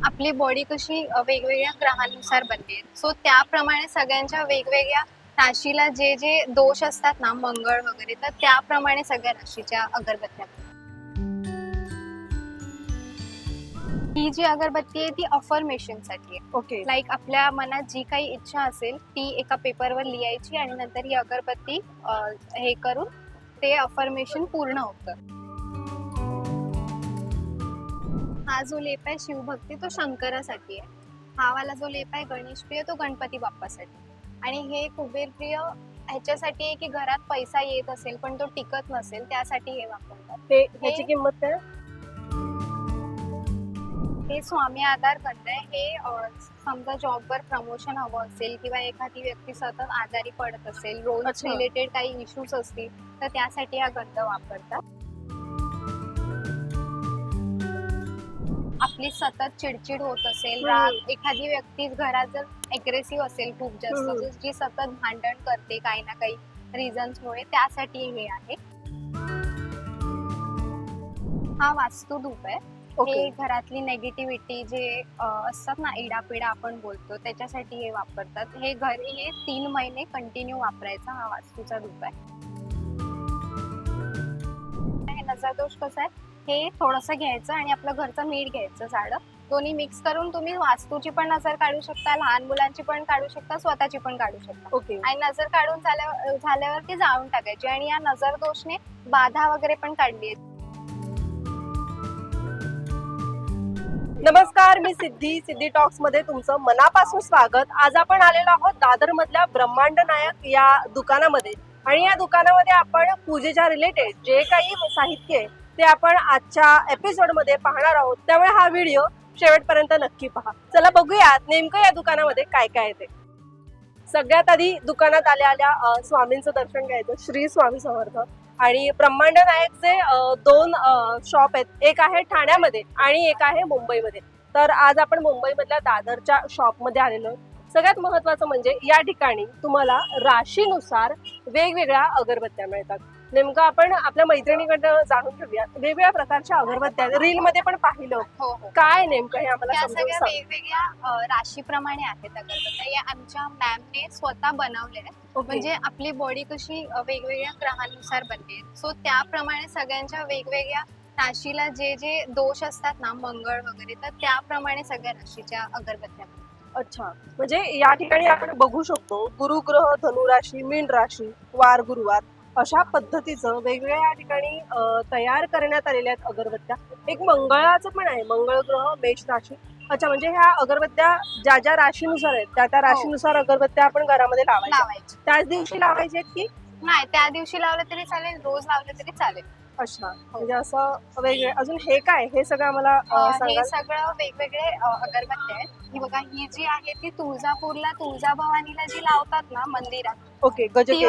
आपली बॉडी कशी वेगवेगळ्या ग्रहांनुसार बनली आहे. सो त्याप्रमाणे सगळ्यांच्या वेगवेगळ्या राशीला जे जे दोष असतात ना, मंगळ वगैरे, तर त्याप्रमाणे सगळ्या राशीच्या अगरबत्त्या. ही जी अगरबत्ती आहे ती अफर्मेशनसाठी आहे. ओके. लाईक आपल्या मनात जी काही इच्छा असेल ती एका पेपरवर लिहायची आणि नंतर ही अगरबत्ती हे करून ते अफर्मेशन पूर्ण होतं. हा जो लेप आहे शिवभक्ती तो शंकरासाठी आहे. हा वाला जो लेप आहे गणेश प्रिय तो गणपती बाप्पासाठी. आणि हे कुबेर प्रिय ह्याच्यासाठी आहे की घरात पैसा येत असेल पण तो टिकत नसेल त्यासाठी हे वापरतात. ह्याची किंमत काय? हे स्वामी आधार गंध आहे. हे समजा जॉबवर प्रमोशन हवं असेल किंवा एखादी व्यक्ती सतत आजारी पडत असेल, रोज अच्छा. रिलेटेड काही इश्यूज असतील तर त्यासाठी हा गंध वापरतात. आपली सतत चिडचिड होत असेल, राग, एखादी व्यक्ती घरात जर अग्रेसिव्ह असेल खूप जास्त, जी सतत भांडण करते काही ना काही रिझन्समुळे, त्यासाठी हे आहे. हा वास्तू धूप आहे. हे घरातली नेगेटिव्हिटी जे असतात ना, इडापिडा आपण बोलतो, त्याच्यासाठी हे वापरतात. हे घरी हे 3 महिने कंटिन्यू वापरायचा हा वास्तूचा धूप आहे. हे नजर दोष कसं आहे, हे थोडंसं घ्यायचं आणि आपलं घरचं मीठ घ्यायचं साधं, दोन्ही मिक्स करून तुम्ही वास्तूची पण नजर काढू शकता, लहान मुलांची पण काढू शकता, स्वतःची पण काढू शकता. ओके. आणि नजर काढून झाल्यावर ती जाळून टाकायची. आणि या नजर दोषने बाधा वगैरे पण काढली आहे. नमस्कार, मी सिद्धी टॉक्स मध्ये तुमचं मनापासून स्वागत. आज आपण आलेलो आहोत दादर मधल्या ब्रह्मांड नायक या दुकानामध्ये. आणि या दुकानामध्ये आपण पूजेच्या रिलेटेड जे काही साहित्य आहे ते आपण आजच्या एपिसोड मध्ये पाहणार आहोत. त्यामुळे हा व्हिडिओ शेवटपर्यंत नक्की पहा. चला बघूयात नेमकं या दुकानामध्ये काय काय आहे ते. सगळ्यात आधी दुकानात आल्या स्वामींचं दर्शन घ्यायचं. श्री स्वामी समर्थ. आणि ब्रह्मांड नायकचे 2 शॉप आहेत. एक आहे ठाण्यामध्ये आणि एक आहे मुंबईमध्ये. तर आज आपण मुंबईमधल्या दादरच्या शॉपमध्ये आलेलो आहोत. सगळ्यात महत्वाचं म्हणजे या ठिकाणी तुम्हाला राशीनुसार वेगवेगळ्या अगरबत्त्या मिळतात. नेमकं आपण आपल्या मैत्रिणीकडनं जाणून घेऊया. वेगवेगळ्या प्रकारच्या अगरबत्त्या रील मध्ये पण पाहिलं. हो. काय नेमकं हे आम्हाला त्या समजून सगळ्या सांग. वेगवेगळ्या राशीप्रमाणे आहेत अगरबत्त्या. या आमच्या मॅमने स्वतः बनवल्या आहेत. म्हणजे आपली बॉडी कशी वेगवेगळ्या ग्रहांनुसार बनली आहे. सो त्याप्रमाणे सगळ्यांच्या वेगवेगळ्या राशीला जे जे दोष असतात ना, मंगळ वगैरे, तर त्याप्रमाणे सगळ्या राशीच्या अगरबत्त्या. अच्छा, म्हणजे या ठिकाणी आपण बघू शकतो गुरुग्रह, धनुराशी, मीन राशी, वार गुरुवार अशा पद्धतीचं वेगवेगळ्या या ठिकाणी तयार करण्यात आलेल्या आहेत अगरबत्त्या. एक मंगळाचं पण आहे, मंगळ ग्रह, मेष राशी. अच्छा, म्हणजे ह्या अगरबत्त्या ज्या ज्या राशीनुसार आहेत त्या राशीनुसार अगरबत्त्या आपण घरामध्ये लावायच्या. त्याच दिवशी लावायचे की नाही, त्या दिवशी लावलं तरी चालेल, रोज लावलं तरी चालेल. अच्छा, म्हणजे असं वेगळे. अजून हे काय, हे सगळं आम्हाला हे सगळं वेगवेगळे अगरबत्त्या आहेत. ही बघा, ही जी आहे ती तुळजापूरला तुळजाभवानीला जी लावतात ना मंदिरात, ओके, ती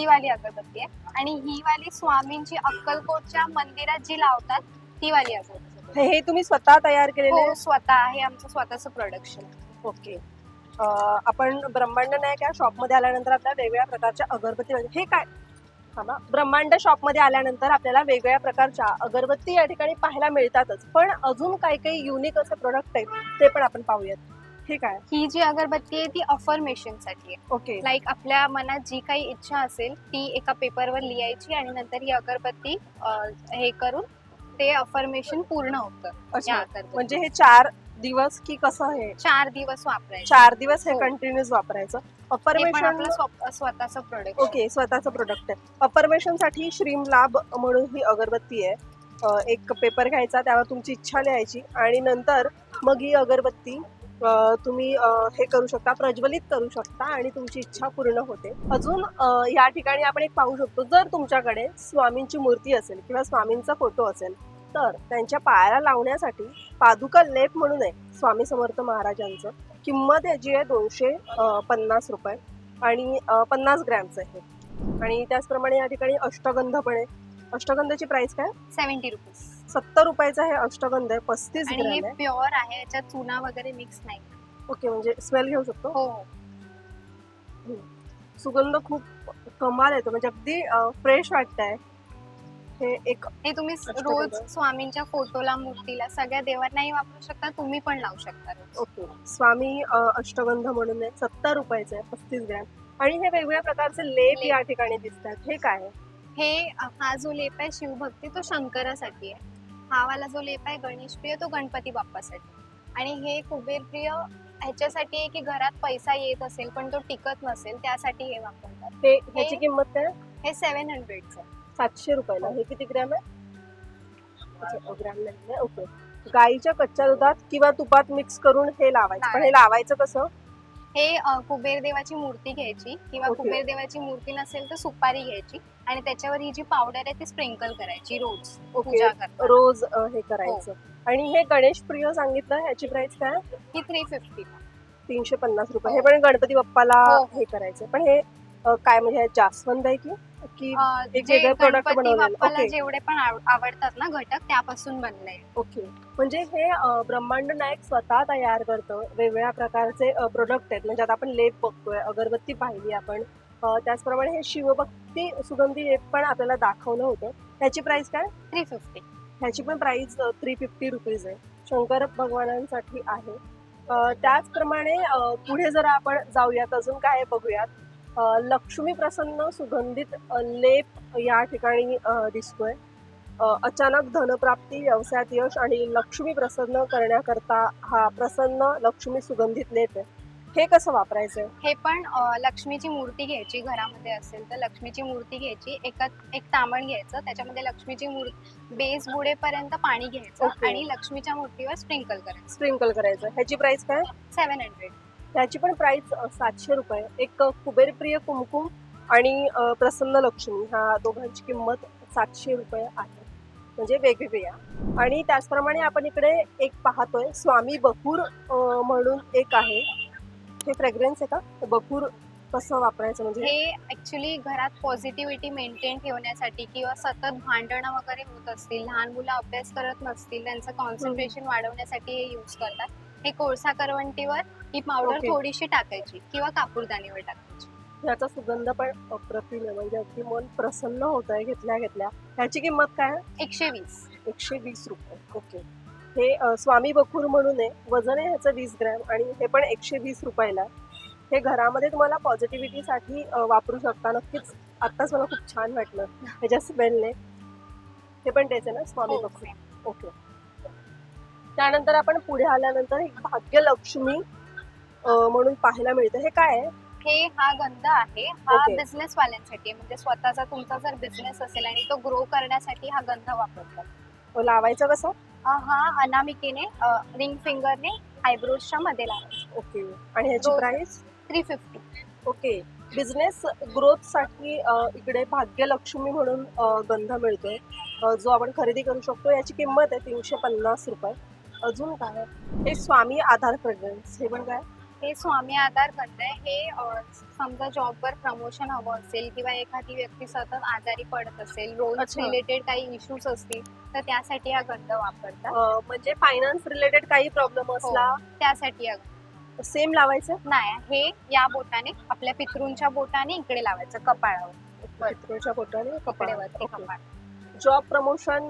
वाली अगरबत्ती आहे. आणि ही वाली स्वामींची अक्कलकोटच्या मंदिरात जी लावतात ती वाली अगरबत्ती. हे तुम्ही स्वतः तयार केलेले? हो, स्वतः. हे आमचं स्वतःचं प्रोडक्शन. ओके. आपण ब्रह्मांड नायक या शॉप मध्ये आल्यानंतर आपल्याला वेगवेगळ्या प्रकारच्या अगरबत्ती, हे काय, ब्रह्मांड शॉप मध्ये आल्यानंतर आपल्याला वेगवेगळ्या प्रकारच्या अगरबत्ती या ठिकाणी पाहायला मिळतातच, पण अजून काही काही युनिक असे प्रोडक्ट आहेत ते पण आपण पाहूयात. हे काय? ही जी अगरबत्ती आहे ती अफर्मेशन साठी आहे. ओके. लाईक आपल्या मनात जी काही इच्छा असेल ती एका पेपरवर लिहायची आणि नंतर ही अगरबत्ती हे करून ते अफर्मेशन पूर्ण होतं. म्हणजे हे 4 दिवस की कसं? हे 4 दिवस वापरायचं. 4 दिवस हे कंटिन्यूस वापरायचं. अफर्मेशन आपलं स्वतःचं प्रोडक्ट. ओके, स्वतःचं प्रोडक्ट आहे. अफर्मेशन साठी श्रीम लाभ म्हणून ही अगरबत्ती आहे. एक पेपर घ्यायचा, त्यावर तुमची इच्छा लिहायची आणि नंतर मग ही अगरबत्ती तुम्ही हे करू शकता, प्रज्वलित करू शकता आणि तुमची इच्छा पूर्ण होते. अजून या ठिकाणी आपण एक पाहू शकतो, जर तुमच्याकडे स्वामींची मूर्ती असेल किंवा स्वामींचा फोटो असेल तर त्यांच्या पायाला लावण्यासाठी पादुका लेप म्हणून आहे स्वामी समर्थ महाराजांचं. किंमत याची आहे 250 रुपये आणि 50 ग्रॅमचं आहे. आणि त्याचप्रमाणे या ठिकाणी अष्टगंध पण आहे. अष्टगंधाची प्राइस काय? 70 रुपीज. 70 रुपयाचा हे अष्टगंध आहे. 35 ग्रॅम आहे. प्युअर आहे, याच्यात चुना वगैरे मिक्स नाही. ओके, म्हणजे स्मेल घेऊ शकतो. हो. सुगंध खूप कमाल येतो, म्हणजे अगदी फ्रेश वाटतंय. हे एक हे तुम्ही अष्टगंध. रोज स्वामींच्या फोटोला, मूर्तीला, सगळ्या देवांनाही वापरू शकता, तुम्ही पण लावू शकता रोज. ओके. स्वामी अष्टगंध म्हणून आहे, 70 रुपयाचे आहे, 35 ग्रॅम. आणि हे वेगवेगळ्या प्रकारचे लेप लेप. या ठिकाणी दिसतात. हे काय आहे? हे हा जो लेप आहे शिवभक्ती तो शंकरासाठी आहे. हा वाला जो लेप आहे गणेशप्रिय तो गणपती बाप्पासाठी. आणि हे कुबेरप्रिय ह्याच्यासाठी आहे की घरात पैसा येत असेल पण तो टिकत नसेल त्यासाठी हे वापरतात. हे ह्याची किंमत काय? हे 700 चं. 700 रुपयाला. हे किती ग्रॅम आहे? अच्छा, ग्रॅम नाही. ओके. गाईच्या कच्च्या दुधात किंवा तुपात मिक्स करून हे लावायचं. पण हे लावायचं कसं? हे कुबेर देवाची मूर्ती घ्यायची किंवा ओके. कुबेर देवाची मूर्ती नसेल तर सुपारी घ्यायची आणि त्याच्यावर ही जी पावडर आहे ती स्प्रिंकल करायची रोज ओके. पूजा करताना. रोज हे करायचं. आणि हे गणेश प्रिय सांगितलं, ह्याची प्राइस काय? ही 350. 350 रुपये. हे पण गणपती बाप्पाला हो. हे करायचं. पण हे काय म्हणजे जास्वंद आहे की एक जे वेगळं प्रोडक्ट गणपती बनवलेलं? बाप्पाला ओके. जेवढे पण आवडतात ना घटक त्यापासून बनलंय. ओके. म्हणजे हे ब्रह्मांड नायक स्वतः तयार करतं. वेगवेगळ्या प्रकारचे प्रोडक्ट आहेत. म्हणजे आता आपण लेप बघतोय, अगरबत्ती पाहिली आपण, त्याचप्रमाणे हे शिवभक्ती सुगंधी लेप पण आपल्याला दाखवलं होतं. त्याची प्राइस काय? 350. ह्याची पण प्राइस 350 रुपीज आहे. शंकर भगवानांसाठी आहे. त्याचप्रमाणे पुढे जर आपण जाऊयात, अजून काय बघूयात. लक्ष्मी प्रसन्न सुगंधित लेप या ठिकाणी दिसतोय. अचानक धनप्राप्ती, व्यवसायात यश आणि लक्ष्मी प्रसन्न करण्याकरता हा प्रसन्न लक्ष्मी सुगंधित लेप आहे. हे कसं वापरायचं? हे पण लक्ष्मीची मूर्ती घ्यायची, घरामध्ये असेल तर लक्ष्मीची मूर्ती घ्यायची, एक तांबण घ्यायचं, त्याच्यामध्ये लक्ष्मीची मूर्ती बेस बुडेपर्यंत पाणी घ्यायचं ओके. आणि लक्ष्मीच्या मूर्तीवर स्प्रिंकल करायचं. स्प्रिंकल करायचं. ह्याची प्राइस काय? 700. त्याची पण प्राइस 700 रुपये. एक कुबेरप्रिय कुमकुम आणि प्रसन्न लक्ष्मी, ह्या दोघांची किंमत 700 रुपये आहे. म्हणजे वेगवेगळ्या. आणि त्याचप्रमाणे आपण इकडे एक पाहतोय, स्वामी बकूर म्हणून एक आहे. हे फ्रेग्रन्स आहे का? बकूर कसं वापरायचं म्हणजे? हे ऍक्च्युली घरात पॉझिटिव्हिटी मेंटेन ठेवण्यासाठी किंवा सतत भांडणं वगैरे होत असतील, लहान मुलं अभ्यास करत नसतील, त्यांचं कॉन्सन्ट्रेशन वाढवण्यासाठी हे यूज करतात. हे कोळसा करवंटीवर ही पावडर ओके. थोडीशी टाकायची किंवा कापूरदानीवर टाकायची. ह्याचा सुगंध पण अप्रतिम आहे. म्हणजे अगदी मन प्रसन्न होत आहे घेतल्या घेतल्या. ह्याची किंमत काय आहे? 120. 120 रुपये. ओके. हे स्वामी बकूर म्हणून आहे. वजन आहे ह्याचं 20 ग्रॅम आणि हे पण 120 रुपयाला आहे. हे घरामध्ये तुम्हाला पॉझिटिव्हिटीसाठी वापरू शकता. नक्कीच आत्ताच मला खूप छान वाटलं ह्याच्या स्मेलने. हे पण तेच आहे ना, स्वामी हो, बकूर? ओके. त्यानंतर आपण पुढे आल्यानंतर एक भाग्यलक्ष्मी म्हणून पाहायला मिळतं. हे काय आहे? हा गंध आहे. हा ओके. बिझनेस वाल्यांसाठी, म्हणजे स्वतःचा तुमचा जर बिझनेस असेल आणि तो ग्रो करण्यासाठी हा गंध वापरतात. लावायचं कसं? हा अनामिकेने रिंग फिंगरने आयब्रोजच्या मध्ये लावायचा. ओके. आणि ह्याची रोज. प्राइस? 350. ओके. बिझनेस ग्रोथ साठी इकडे भाग्यलक्ष्मी म्हणून गंध मिळतोय, जो आपण खरेदी करू शकतो. याची किंमत आहे 350 रुपये. अजून काय आहे? हे स्वामी आधार फ्रेग्रन्स. हे पण काय? हे स्वामी आधार गंध आहे. हे समजा जॉबवर प्रमोशन हवं असेल किंवा एखादी व्यक्ती सतत आजारी पडत असेल, रोल अच्छा. रिलेटेड काही इश्यूज असतील तर त्यासाठी हा गंध वापरतात. म्हणजे फायनान्स रिलेटेड काही प्रॉब्लेम असला त्यासाठी हा सेम लावायचं? नाही, हे या बोटाने आपल्या पितरूंच्या बोटाने इकडे लावायचं कपाळावर, पितृच्या बोटाने कपड्यावरती ओके. कपाळ. जॉब प्रमोशन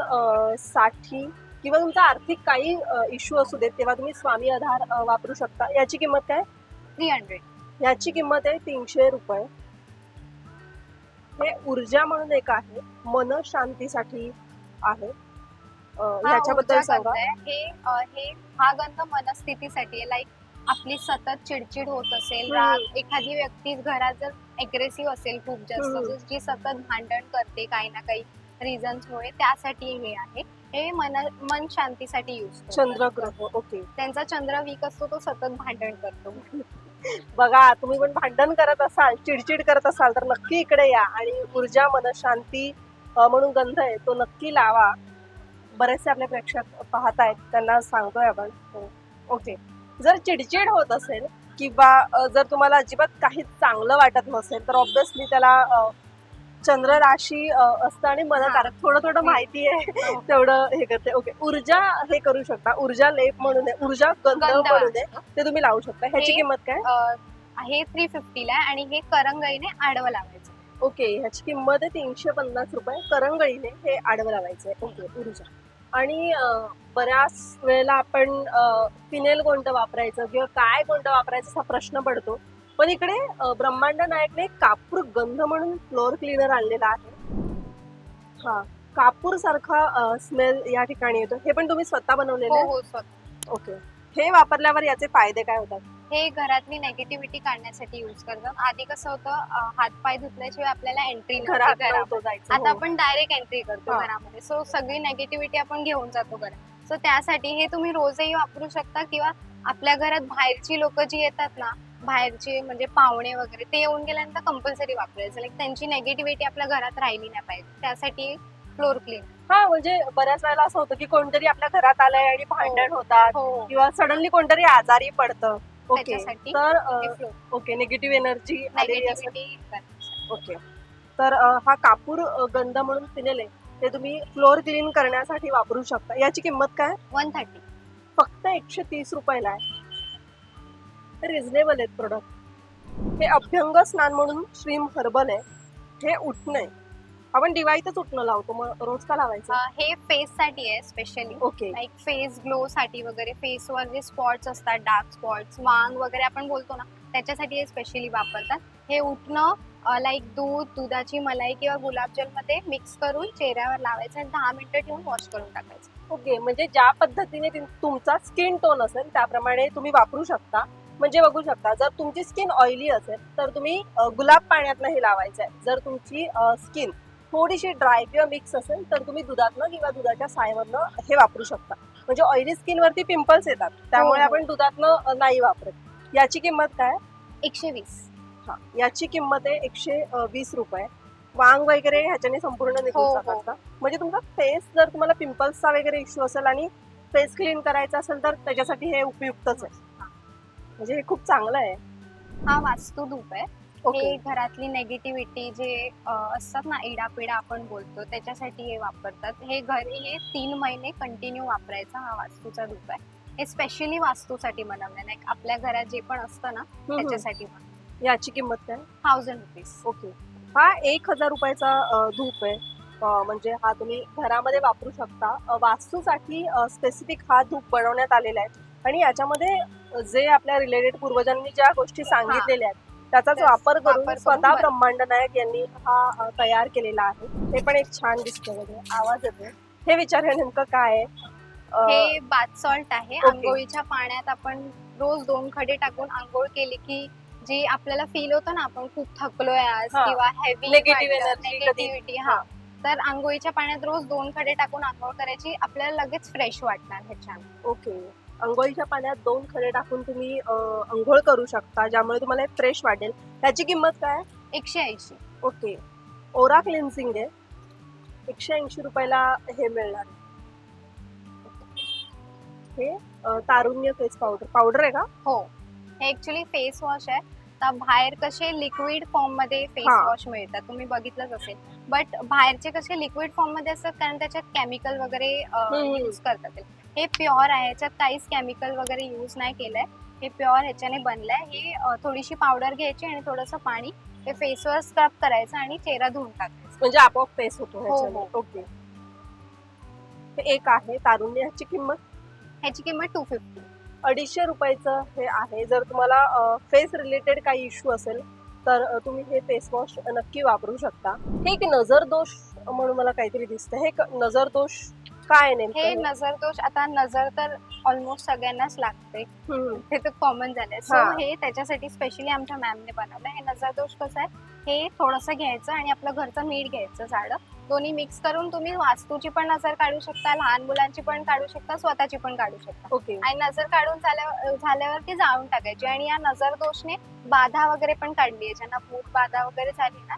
साठी किंवा तुमचा आर्थिक काही इश्यू असू देत तेव्हा तुम्ही स्वामी आधार वापरू शकता. याची किंमत काय? 300. याची किंमत आहे 300 रुपये. हे ऊर्जा म्हणून एक आहे, मन शांतीसाठी आहे. हा ह्याच्याबद्दल ऊर्जा सांगा. गंध आहे. हा गंध मनस्थितीसाठी आहे. लाईक आपली सतत चिडचिड होत असेल, राग, एखादी व्यक्ती घरात जर अग्रेसिव्ह असेल खूप जास्त, जी सतत भांडण करते काही ना काही रिझन्समुळे, त्यासाठी हे आहे. हे मन शांतीसाठी यूज करतात. चंद्रग्रह. ओके. त्यांचा चंद्र वीक असतो, तो सतत भांडण करतो. बघा, तुम्ही पण भांडण करत असाल, चिडचिड करत असाल तर नक्की इकडे या आणि ऊर्जा मनशांती म्हणून गंध आहे तो नक्की लावा. बरेचसे आपले प्रेक्षक पाहतायत, त्यांना सांगतोय आपण. ओके. जर चिडचिड होत असेल किंवा जर तुम्हाला अजिबात काही चांगलं वाटत नसेल तर ऑब्विसली त्याला चंद्र राशी असतं आणि मनकारक. थोडं माहिती आहे तेवढं हे करते. ओके. ऊर्जा हे करू शकता. ऊर्जा लेप म्हणून आहे, ऊर्जा गंध म्हणून आहे, ते तुम्ही लावू शकता. ह्याची किंमत काय? हे 350 ला आहे आणि हे करंगईने आडवं लावायचं. ओके, ह्याची किंमत आहे 350 रुपये. करंगळीने हे आडवं लावायचंय. ओके, ऊर्जा. आणि बऱ्याच वेळेला आपण फिनेल कोणतं वापरायचं किंवा काय कोणतं वापरायचं असा प्रश्न पडतो. पण इकडे ब्रह्मांड नायकने कापूर गंध म्हणून फ्लोअर क्लीनर आणलेला आहे. हा, कापूर सारखा स्मेल या ठिकाणी येतो. हे पण तुम्ही स्वतः बनवलेलं हो आहे? हो स्वतः. ओके. हे वापरल्यावर याचे फायदे काय होतात? हे घरातली नेगेटिव्हिटी काढण्यासाठी यूज करतात. आधी कसं होतं हातपाय धुतल्याशिवाय आपल्याला एंट्री घरात नव्हती घरात. नव्हतं जायचं. आता हो. आपण डायरेक्ट एंट्री करतो हा. घरामध्ये. सो सगळी नेगेटिव्हिटी आपण घेऊन जातो घरात. सो त्यासाठी हे तुम्ही रोजही वापरू शकता किंवा आपल्या घरात बाहेरची लोक जी येतात ना, बाहेरचे म्हणजे पाहुणे वगैरे, ते येऊन गेल्यानंतर कंपल्सरी वापरायचं. लाईक त्यांची नेगेटिव्हिटी आपल्या घरात राहिली नाही पाहिजे, त्यासाठी फ्लोर क्लीन. हा, म्हणजे बऱ्याच वेळेला असं होतं की कोणतरी आपल्या घरात आलंय आणि भांडण होतात हो, किंवा सडनली कोणतरी आजारी पडतं. ओके, त्याच्यासाठी तर हे फ्लोर ओके, निगेटिव्ह एनर्जी आलेली असेल. नेगेटिव्हिटी. ओके, तर हा कापूर गंध म्हणून फिनेल आहे, ते तुम्ही फ्लोअर क्लीन करण्यासाठी वापरू शकता. याची किंमत काय? 130. फक्त 130 रुपयाला आहे. रिझनेबल आहेत प्रोडक्ट. हे अभ्यंग स्नान म्हणून श्रीम हर्बल आहे. हे उठणं आहे. आपण दिवाळीतच उठणं लावतो, मग रोज का लावायचं? हे फेस साठी आहे specially. Okay. Like face glow साठी वगैरे, फेसवर जे स्पॉट्स असतात, डार्क स्पॉट्स, वांग वगैरे आपण बोलतो ना, त्याच्यासाठी हे स्पेशली वापरतात. हे उठणं लाईक दुधाची मलाई किंवा गुलाबजल मध्ये मिक्स करून चेहऱ्यावर लावायचं आणि 10 मिनिटं ठेवून वॉश करून टाकायचं. ओके, म्हणजे ज्या पद्धतीने तुमचा स्किन टोन असेल त्याप्रमाणे तुम्ही वापरू शकता. म्हणजे बघू शकता, जर तुमची स्किन ऑइली असेल तर तुम्ही गुलाब पाण्यातनं हे लावायचं आहे. जर तुमची स्किन थोडीशी ड्राय किंवा मिक्स असेल तर तुम्ही दुधातनं किंवा दुधाच्या सायवरनं हे वापरू शकता. म्हणजे ऑइली स्किनवरती पिंपल्स येतात, त्यामुळे हो. आपण दुधातनं नाही वापरत. याची किंमत काय? 120. हा, याची किंमत आहे 120 रुपये. वांग वगैरे ह्याच्याने संपूर्ण निघून हो, जातात हो. का? म्हणजे तुमचा फेस, जर तुम्हाला पिंपल्सचा वगैरे इश्यू असेल आणि फेस क्लीन करायचा असेल तर त्याच्यासाठी हे उपयुक्तच आहे. म्हणजे हे खूप चांगलं आहे. हा वास्तू धूप आहे. ओके. हे घरातली नेगेटिव्हिटी जे असतात ना, इडापिडा आपण बोलतो, त्याच्यासाठी हे वापरतात. हे घरी हे 3 महिने कंटिन्यू वापरायचा हा वास्तूचा धूप आहे. हे स्पेशली वास्तूसाठी बनवलेलं आहे. आपल्या घरात जे पण असतं ना, त्याच्यासाठी याची किंमत काय? 1000 रुपीज. ओके, हा 1000 रुपयाचा धूप आहे. म्हणजे हा तुम्ही घरामध्ये वापरू शकता. वास्तूसाठी स्पेसिफिक हा धूप बनवण्यात आलेला आहे आणि याच्यामध्ये जे आपल्या रिलेटेड पूर्वजांनी ज्या गोष्टी सांगितलेल्या आहेत त्याचाच त्याच वापर करून वापर करून स्वतः ब्रह्मांड नायक यांनी हा तयार केलेला आहे. हे पण एक छान दिसतं वगैरे, आवाज येतो. हे विचारूया नेमकं काय आहे? हे बाथ सॉल्ट आहे. ओके. अंघोळीच्या पाण्यात आपण रोज 2 खडे टाकून अंघोळ केली की जी आपल्याला फील होतं ना, आपण खूप थकलोय आज हा. किंवा हेवी Negative energy नेगेटिव्हिटी, हा, तर अंघोळीच्या पाण्यात रोज 2 खडे टाकून अंघोळ करायची. आपल्याला लगेच फ्रेश वाटणार ह्याच्याने. ओके, अंघोळीच्या पाण्यात 2 खडे टाकून तुम्ही अंघोळ करू शकता, ज्यामुळे तुम्हाला फ्रेश वाटेल. त्याची किंमत काय? 180. ओके, ओरा क्लिन्सिंग आहे. 180 रुपयाला हे मिळणार. हे तारुण्य फेस पावडर आहे का? हो, हे ऍक्च्युली फेस वॉश आहे. आता बाहेर कसे लिक्विड फॉर्म मध्ये फेस हा. वॉश मिळतात, तुम्ही बघितलंच असेल. बट बाहेरचे कसे लिक्विड फॉर्म मध्ये असतात, कारण त्याच्यात केमिकल वगैरे युज करतात. हे प्युअर आहे, याच्यात काहीच केमिकल वगैरे युज नाही केलंय. हे प्युअर ह्याच्याने बनलंय. हे थोडीशी पावडर घ्यायची आणि थोडंसं पाणी हे फेसवर स्क्रब करायचं आणि चेहरा धुवून टाकायचा. म्हणजे आपोआप फेस होतो हो, ह्याच्याने. हो. ओके, हे एक आहे तारुण्य. ह्याची किंमत ह्याची किंमत 250. 250 रुपयाचं हे आहे. जर तुम्हाला फेस रिलेटेड काही इश्यू असेल तर तुम्ही हे फेस वॉश नक्की वापरू शकता. हे एक नजर दोष म्हणून मला काहीतरी दिसतं. हे नजर दोष काय हे नेमकं? नजर दोष, आता नजर तर ऑलमोस्ट सगळ्यांनाच लागते, ते तर कॉमन झालंय. सो हा. हे त्याच्यासाठी स्पेशली आमच्या मॅमने बनवलं. हे नजर दोष कसं आहे, हे थोडंसं घ्यायचं आणि आपलं घरचं मीठ घ्यायचं झाडं, दोन्ही मिक्स करून तुम्ही वास्तूची पण नजर काढू शकता, लहान मुलांची पण काढू शकता, स्वतःची पण काढू शकता. ओके, आणि नजर काढून झाल्यावर ती जाळून टाकायची. आणि या नजर दोषने बाधा वगैरे पण काढली आहे. ज्यांना भूत बाधा वगैरे झाली ना,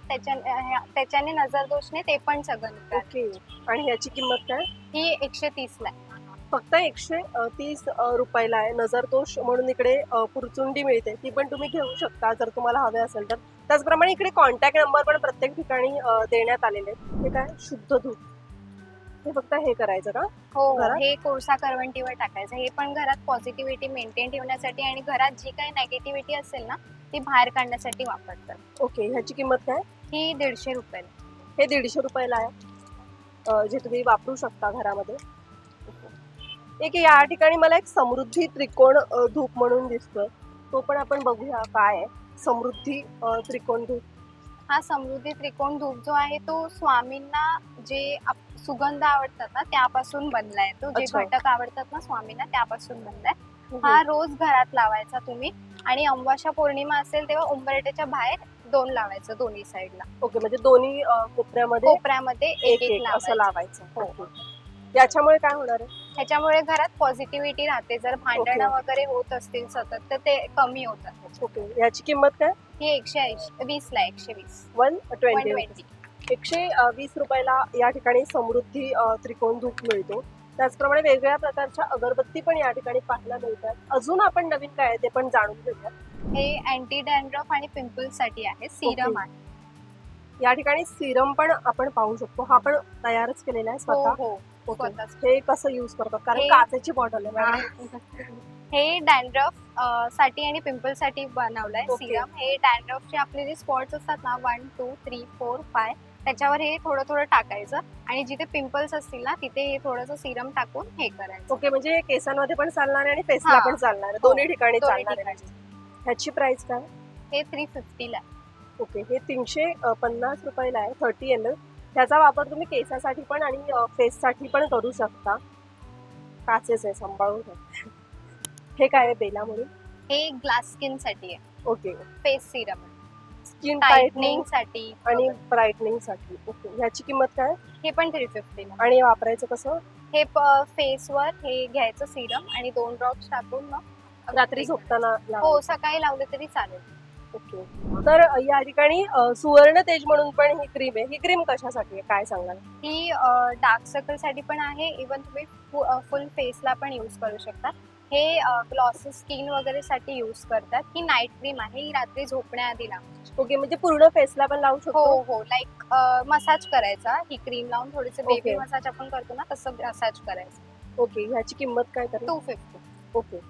त्याच्याने नजर दोषने ते पण सगळं निघालं. ओके. आणि ह्याची किंमत काय? ही 130 ला आहे. फक्त 130 रुपयाला आहे. नजर दोष म्हणून इकडे पुरचुंडी मिळते, ती पण तुम्ही घेऊ शकता जर तुम्हाला हवे असेल तर. त्याचप्रमाणे इकडे कॉन्टॅक्ट नंबर पण प्रत्येक ठिकाणी देण्यात आलेले आहेत. हे काय? शुद्ध धूप. हे फक्त हे करायचं का? हो, घरात? हे कोळसा करवंटीवर टाकायचं. हे पण घरात पॉझिटिव्हिटी मेंटेन ठेवण्यासाठी आणि घरात जी काही नेगेटिव्हिटी असेल ना, ती बाहेर काढण्यासाठी वापरतात. ओके, ह्याची किंमत काय? ही 150 रुपयाला. हे 150 रुपयाला आहे, जे तुम्ही वापरू शकता घरामध्ये. एक या ठिकाणी मला एक समृद्धी त्रिकोण धूप म्हणून दिसतोय, तो पण आपण बघूया काय आहे. समृद्धी त्रिकोण धूप. हा समृद्धी त्रिकोण धूप जो आहे तो स्वामींना जे सुगंध आवडतात ना त्यापासून बनलाय तो. जे अच्छा. घटक आवडतात ना स्वामींना त्यापासून बनलाय. हा रोज घरात लावायचा तुम्ही आणि अमावास्या पौर्णिमा असेल तेव्हा उंबरठ्याच्या बाहेर 2 लावायचं दोन्ही साईडला. ओके, म्हणजे दोन्ही कोपऱ्यामध्ये एक एक असं लावायचं. लावायचं. ओके. याच्यामुळे काय होणार आहे? ह्याच्यामुळे घरात पॉझिटिव्हिटी राहते. जर भांडणं ओके. वगैरे होत असतील सतत तर ते कमी होतात. ओके, याची किंमत काय? ही 120 ला 120. 120. 120 रुपयाला या ठिकाणी समृद्धी त्रिकोण धूप मिळतो. त्याचप्रमाणे वेगवेगळ्या प्रकारच्या अगरबत्ती पण या ठिकाणी पाहायला मिळतात. अजून आपण नवीन काय आहे ते पण जाणून घेऊया. हे अँटी डॅन्ड्रफ आणि पिंपल्स साठी आहे. Serum okay. आहे. या ठिकाणी सिरम पण आपण पाहू शकतो. हा पण तयारच केलेला आहे हो स्वतः. हो ओके. स्वतःच. हे कसं युज करतात? कारण हे- काचेची बॉटल आहे मॅडम. हे डॅन्ड्रफ साठी आणि पिंपल साठी बनवलंय ओके. सिरम. हे डॅन्ड्रफचे आपले जे स्पॉट्स असतात ना 1 2 3 4 5 त्याच्यावर हे थोडं थोडं टाकायचं आणि जिथे पिंपल्स असतील ना तिथे हे थोडंसं सिरम टाकून हे करायचं. ओके, म्हणजे हे केसांमध्ये पण चालणार आहे आणि फेसला हा. पण चालणार आहे. हो. दोन्ही ठिकाणी दोन्ही चालणार आहे. ठिकाणी. ह्याची प्राइस काय? हे 350 ला. ओके, हे 350 रुपयाला आहे. 30 ml. ह्याचा वापर तुम्ही केसासाठी पण आणि फेससाठी पण करू शकता. काचेच आहे, सांभाळून घ्या. हे काय आहे बेला म्हणून? हे ग्लास स्किन साठी आहे. Okay, face serum skin tightening tightening साठी आणि ब्राईटनिंग साठी. ओके, ह्याची किंमत काय? हे पण 350 ला. आणि वापरायचं कसं? हे फेसवर हे घ्यायचं सिरम आणि 2 ड्रॉप्स टाकून मग रात्री झोपताना लावायचं. हो सकाळी लावले तरी चालेल. ओके. तर या ठिकाणी सुवर्ण तेज म्हणून पण ही क्रीम आहे. ही क्रीम कशासाठी आहे काय सांगाल? ही डार्क सर्कल साठी पण आहे. इवन तुम्ही फुल फेसला पण यूज करू शकता. हे ग्लॉसी स्किन वगैरे साठी यूज करतात. ही नाईट क्रीम आहे. ही रात्री झोपण्याआधी लावायची. ओके, म्हणजे पूर्ण फेसला पण लावू हो शकतो? हो लाईक मसाज करायचा. ही क्रीम लावून थोडेसे बेबी ओके. मसाज आपण करतो ना तसं मसाज करायचं. ओके, ह्याची किंमत काय तरी? 250. ओके.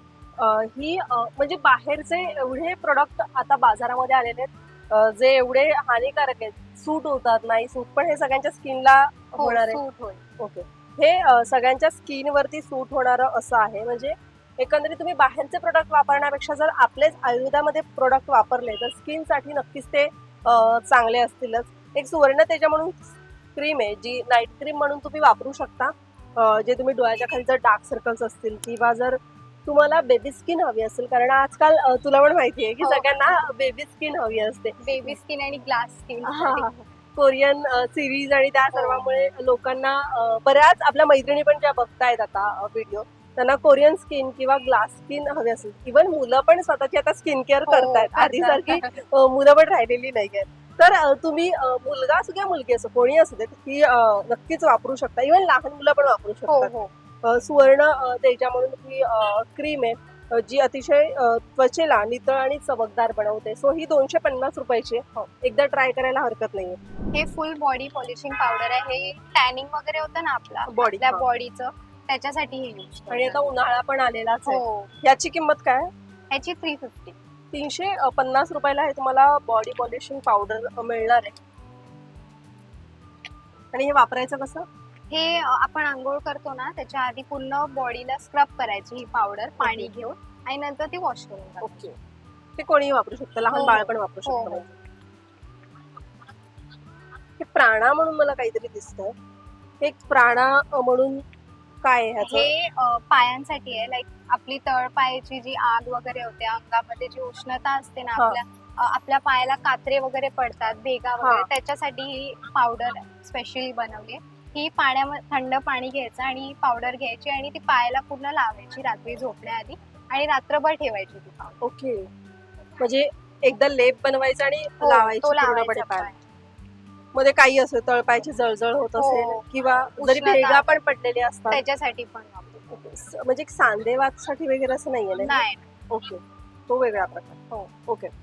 ही म्हणजे बाहेरचे एवढे प्रोडक्ट आता बाजारामध्ये आलेले आहेत जे एवढे हानिकारक आहेत, सूट होतात नाही सूट, पण हे सगळ्यांच्या स्किनला हो होणार आहे. सूट होईल. ओके, हे सगळ्यांच्या स्किन वरती सूट होणारं असं आहे. म्हणजे एकंदरीत तुम्ही बाहेरचे प्रोडक्ट वापरण्यापेक्षा जर आपलेच आयुर्वेदामध्ये प्रोडक्ट वापरले तर स्किनसाठी नक्कीच ते चांगले असतीलच. एक सुवर्ण तेजा म्हणून क्रीम आहे जी नाईट क्रीम म्हणून तुम्ही वापरू शकता. जे तुम्ही डोळ्याच्या खाली जर डार्क सर्कल्स असतील किंवा जर तुम्हाला बेबी स्किन हवी असेल, कारण आजकाल तुला पण माहिती आहे की हो. सगळ्यांना बेबी स्किन हवी असते. बेबी स्किन आणि ग्लास स्किन. कोरियन सिरीज आणि त्या सर्वांमुळे लोकांना बऱ्याच आपल्या मैत्रिणी पण ज्या बघतायत आता व्हिडिओ, त्यांना कोरियन स्किन किंवा ग्लास स्किन हवी असेल. इव्हन मुलं पण स्वतःची आता स्किन केअर हो, करतायत. करतात. आधीसारखी मुलं पण राहिलेली नाहीये. तर तुम्ही मुलगा असो किंवा मुलगी असो कोणी असू दे ही नक्कीच वापरू शकता. इव्हन लहान मुलं पण वापरू हो शकतात. हो सुवर्ण तेजा म्हणून ही क्रीम आहे जी अतिशय त्वचेला नितळ आणि चमकदार बनवते. सो ही 250 रुपयाची आहे. एकदा ट्राय करायला हरकत नाहीये. हे फुल बॉडी पॉलिशिंग पावडर आहे. हे टॅनिंग वगैरे होतं ना आपल्या Body, हा. बॉडीचं त्याच्यासाठी हे यूज आणि आता उन्हाळा पण आलेलाच आहे. हो याची किंमत काय? ह्याची 350. 350 रुपयाला हे तुम्हाला बॉडी पॉलिशिंग पावडर मिळणार आहे. आणि हे वापरायचं कसं? हे आपण आंघोळ करतो ना त्याच्या आधी पूर्ण बॉडीला स्क्रब करायची ही पावडर पाणी ओके. घेऊन आणि नंतर ती वॉश करून टाकायची. ओके, ते कोणीही वापरू शकतं, लहान हो, बाळ पण वापरू हो, शकतं. हो. हे प्राणा म्हणून मला काहीतरी दिसतंय. हे प्राणा म्हणून काय आहे ह्याचं? हे पायांसाठी आहे. लाईक आपली तळपायाची जी आग वगैरे होते अंगामध्ये जी उष्णता असते ना हा. आपल्या पायाला कात्रे वगैरे पडतात भेगा वगैरे हा. त्याच्यासाठी ही पावडर स्पेशली बनवली आहे. ही पाण्यामध्ये थंड पाणी घ्यायचं आणि ही पावडर घ्यायची आणि ती पायाला पूर्ण लावायची रात्री झोपण्याआधी आणि रात्रभर ठेवायची ती पावडर. ओके, म्हणजे एकदा लेप बनवायचा आणि हो, लावायची तो पूर्णपणे लावायचा पाय. पाय. मध्ये काही असेल तळपायची जळजळ होत असेल हो. किंवा जरी उष्णता. भेगा पण पडलेले असतात. त्याच्यासाठी पण वापरतो. ओके. म्हणजे सांधेवातसाठी वगैरे असं नाहीये ना? नाही ओके, तो वेगळा प्रकार. हो. ओके.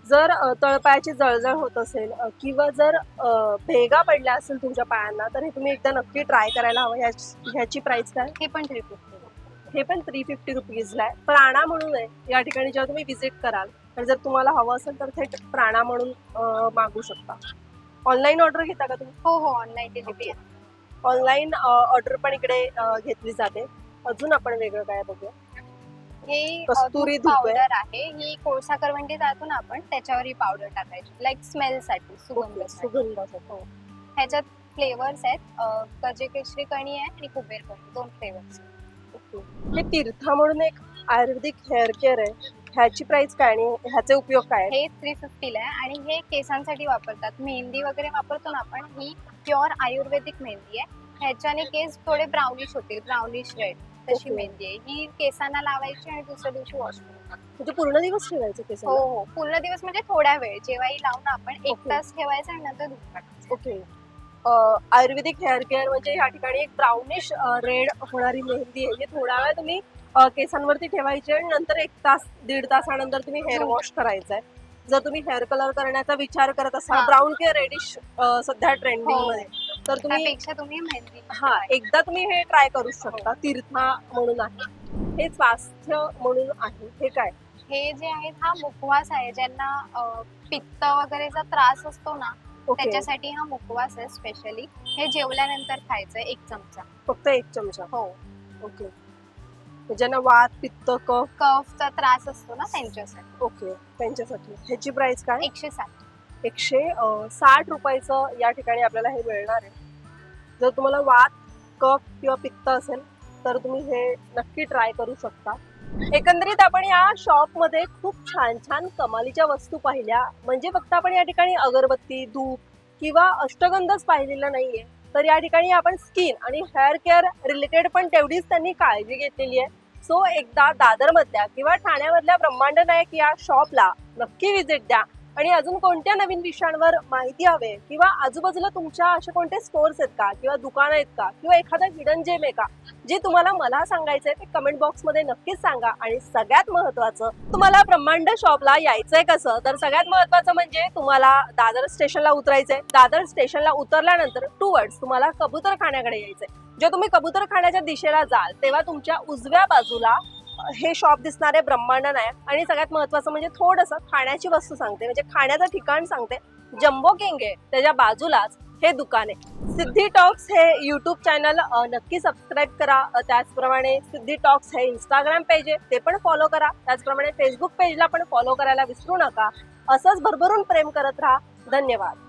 जर तळपायाची जळजळ होत असेल किंवा जर भेगा पडल्या असेल तुमच्या पायांना तर हे तुम्ही एकदा नक्की ट्राय करायला हवं. ह्याची प्राइस काय? हे पण 350. हे पण 350 रुपीजला आहे. प्राणा म्हणून आहे. या ठिकाणी जेव्हा तुम्ही व्हिजिट कराल आणि जर तुम्हाला हवं असेल तर थेट प्राणा म्हणून मागू शकता. ऑनलाईन ऑर्डर घेता का तुम्ही? हो हो, ऑनलाईन डिलिव्हरी आहे. ऑनलाईन ऑर्डर पण इकडे घेतली जाते. अजून आपण वेगळं काय बघूया. हे कस्तुरी धूप आहे. पावडर आहे. ही कोळसा करवंटी जातो ना आपण, त्याच्यावर ही पावडर टाकायची, लाईक स्मेल साठी, सुगंध. सुगंधासाठी. ह्याच्यात फ्लेवर्स आहेत, कजे केशरी कणी आहे आणि कुबेर कणी, 2 फ्लेवर्स. हे तीर्था म्हणून एक आयुर्वेदिक हेअर केअर आहे. ह्याची प्राइस काय आणि ह्याचे उपयोग काय आहेत? हे 350 ला आहे आणि हे केसांसाठी वापरतात. मेहंदी वगैरे वापरतो ना आपण, ही प्युअर आयुर्वेदिक मेहंदी आहे. ह्याच्याने केस थोडे ब्राउनिश होतील, ब्राउनिश रेड, तशी Okay. मेहंदी आहे. ही केसांना लावायची आणि दुसऱ्या दिवशी वॉश करून. म्हणजे पूर्ण दिवस ठेवायचं हो केसाला? हो, पूर्ण दिवस म्हणजे थोड्या वेळ, जेव्हाही लावून आपण 1 Okay. तास ठेवायचं आणि नंतर धुवून टाकायचं. ओके. आयुर्वेदिक हेअर केअर म्हणजे या ठिकाणी एक ब्राउनिश रेड होणारी मेहंदी आहे. हे थोडा वेळ तुम्ही केसांवरती ठेवायची आणि नंतर 1 तास 1.5 तासानंतर तुम्ही हेअर वॉश करायचं आहे. जर तुम्ही हेअर कलर करण्याचा विचार करत असाल, हा. ब्राऊन किंवा रेडिश सध्या ट्रेंडिंग हो. मध्ये, तर तुम्ही त्यापेक्षा तुम्ही मेहंदी हा एकदा तुम्ही हे ट्राय करू शकता. तीर्था म्हणून आहे. हे स्वास्थ्य म्हणून आहे. हे काय? हे जे आहेत, हा मुखवास आहे. ज्यांना पित्त वगैरेचा त्रास असतो ना, ओके. त्याच्यासाठी हा मुखवास आहे स्पेशली. हे जेवल्यानंतर खायचं 1 चमचा. फक्त 1 चमचा. हो. ओके. ज्यांना वात, पित्त, कफ, कफचा त्रास असतो ना, त्यांच्यासाठी. ओके, त्यांच्यासाठी. ह्याची प्राइस काय? 160. 160 रुपयाचं या ठिकाणी आपल्याला हे मिळणार आहे. जर तुम्हाला वात, कफ किंवा पित्त असेल तर तुम्ही हे नक्की ट्राय करू शकता. एकंदरीत आपण या शॉप मध्ये खूप छान छान कमालीच्या वस्तू पाहिल्या. म्हणजे फक्त आपण या ठिकाणी अगरबत्ती, धूप किंवा अष्टगंधच पाहिलेला नाहीये, तर या ठिकाणी आपण स्किन आणि हेअर केअर रिलेटेड पण तेवढीच त्यांनी काळजी घेतलेली आहे. सो एकदा दादर मधल्या किंवा ठाण्यामधल्या ब्रह्मांड नायक या शॉपला नक्की व्हिजिट द्या. आणि अजून कोणत्या नवीन विषयांवर माहिती हवे किंवा आजूबाजूला तुमच्या असे कोणते स्टोर्स आहेत का किंवा दुकान आहेत का किंवा एखादा हिडन जेम आहे का जे तुम्हाला मला सांगायचंय ते कमेंट बॉक्स मध्ये नक्कीच सांगा. आणि सगळ्यात महत्वाचं, तुम्हाला ब्रह्मांड शॉपला यायचंय कसं, तर सगळ्यात महत्वाचं म्हणजे तुम्हाला दादर स्टेशनला उतरायचंय. दादर स्टेशनला उतरल्यानंतर टुवर्ड्स तुम्हाला कबूतरखान्याकडे यायचंय. जेव्हा तुम्ही कबूतरखान्याच्या दिशेला जाल तेव्हा तुमच्या उजव्या बाजूला हे शॉप दिसणार आहे, ब्रह्मांड नायक. आणि सगळ्यात महत्वाचं म्हणजे थोडंसं खाण्याची वस्तू सांगते, म्हणजे खाण्याचं ठिकाण सांगते. जम्बो किंग आहे त्याच्या बाजूलाच हे दुकान आहे. सिद्धी टॉक्स हे युट्यूब चॅनल नक्की सबस्क्राईब करा. त्याचप्रमाणे सिद्धी टॉक्स हे इंस्टाग्राम पेज आहे, ते पण फॉलो करा. त्याचप्रमाणे फेसबुक पेजला पण फॉलो करायला विसरू नका. असंच भरभरून प्रेम करत राहा. धन्यवाद.